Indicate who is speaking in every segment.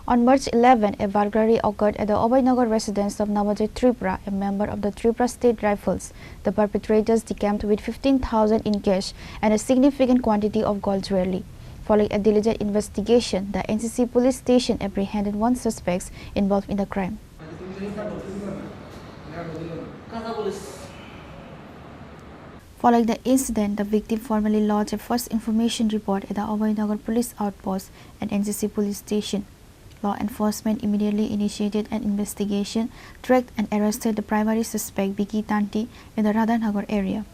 Speaker 1: On March 11, a burglary occurred at the Abhoynagar residence of Nabajoy Tripura, a member of the Tripura State Rifles. The perpetrators decamped with 15,000 in cash and a significant quantity of gold jewelry. Following a diligent investigation, the NCC Police Station apprehended one suspect involved in the crime. Following the incident, the victim formally lodged a first information report at the Abhoynagar Police Outpost and NCC Police Station. Law enforcement immediately initiated an investigation, tracked and arrested the primary suspect Biki Tanti in the Radhanagar area.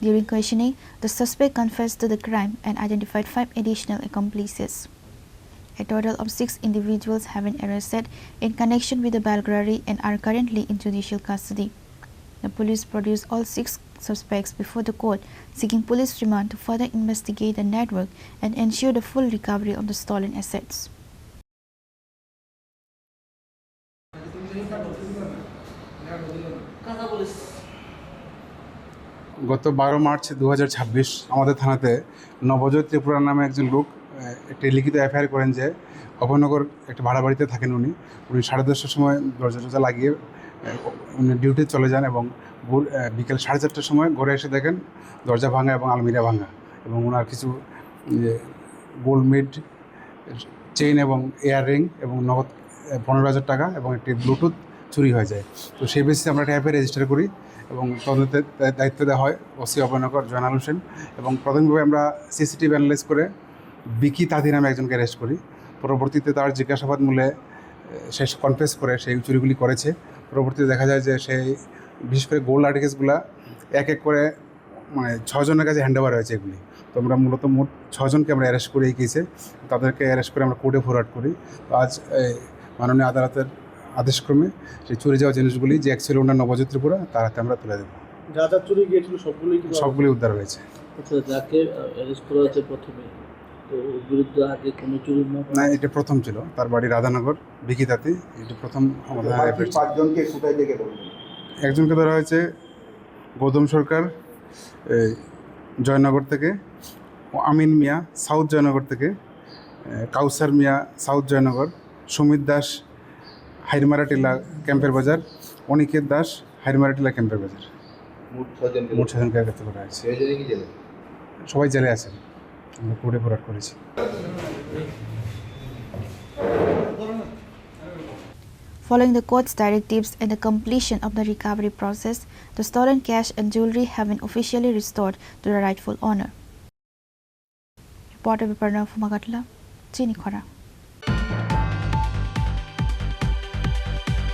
Speaker 1: During questioning, the suspect confessed to the crime and identified 5 additional accomplices. A total of 6 individuals have been arrested in connection with the burglary and are currently in judicial custody. The police produced all 6 suspects before the court, seeking police remand to further investigate the network and ensure the full recovery of the stolen assets.
Speaker 2: গত 12 March 2026 আমাদের থানাতে নবজয় ত্রিপুরা নামে একজন লোক একটি লিখিত FIR করেন যে অভয়নগর একটা ভাড়া বাড়িতে থাকেন উনি 10:30টার সময় দরজা লাগিয়ে উনি ডিউটি চলে যান এবং বিকেল 4:30টার সময় ঘরে এসে দেখেন দরজা ভাঙা এবং আলমিরা ভাঙা এবং ওনার কিছু গোল্ড মেড চেইন এবং ইয়াররিং এবং নগদ 15,000 টাকা এবং একটি ব্লুটুথ চুরি হয়ে যায়। তো সেই বেসিসে আমরা একটা এফআইআর রেজিস্টার করি এবং তদন্তের দায়িত্ব দেওয়া হয় ওসি অভয়নগর জয়নাল হোসেন এবং প্রাথমিকভাবে আমরা সিসিটিভি অ্যানালাইজ করে বিকি তাঁতি নামে একজনকে অ্যারেস্ট করি। পরবর্তীতে তার জিজ্ঞাসাবাদ মূলে সে কনফেস করে সেই চুরিগুলি করেছে। পরবর্তীতে দেখা যায় যে সেই বিশেষ করে গোল্ড আর্টিকেলসগুলো এক এক করে 6 জনের কাছে হ্যান্ড ওভার হয়েছে এগুলি। তো আমরা মূলত মোট 6 জনকে আমরা অ্যারেস্ট করে এই কেসে তাদেরকে অ্যারেস্ট করে আমরা কোর্টে ফরওয়ার্ড করি। তো আজ মাননীয় আদালতের আদেশক্রমে সেই চুরি যাওয়া জিনিসগুলি যে অ্যাকচুয়ালি ওনার নবজয় ত্রিপুরা তার হাতে আমরা তুলে দেবো।
Speaker 3: যা যা চুরি গিয়েছিল
Speaker 2: সবগুলি উদ্ধার হয়েছে।
Speaker 3: আচ্ছা, যাকে অ্যারেস্ট করা হয়েছে প্রথমে, তো বিরুদ্ধে আগে কোনো চুরি
Speaker 2: না, এটা প্রথম ছিল। তার বাড়ি রাধানগর বিকি তাঁতি, এটা প্রথম আমাদের।
Speaker 4: 5 জনকে কোথায় থেকে ধরলেন?
Speaker 2: একজনকে ধরা হয়েছে গৌতম সরকার জয়নগর থেকে, আমিন মিয়া সাউথ জয়নগর থেকে, কাউসার মিয়া সাউথ জয়নগর, সুমিত দাস হাইরমারাটিলা ক্যাম্পের বাজার, অনিকেত দাস হাইরমারাটিলা ক্যাম্পের বাজার। মোট 6 জনকে গ্রেফতার করা হয়েছে। সবাই জেলে আছেন, আমরা কোর্টে ফরওয়ার্ড করেছি।
Speaker 1: Following the court's directives and the completion of the recovery process, the stolen cash and jewelry have been officially restored to the rightful owner. Reporter Abhoynagar, Chini, Khorang.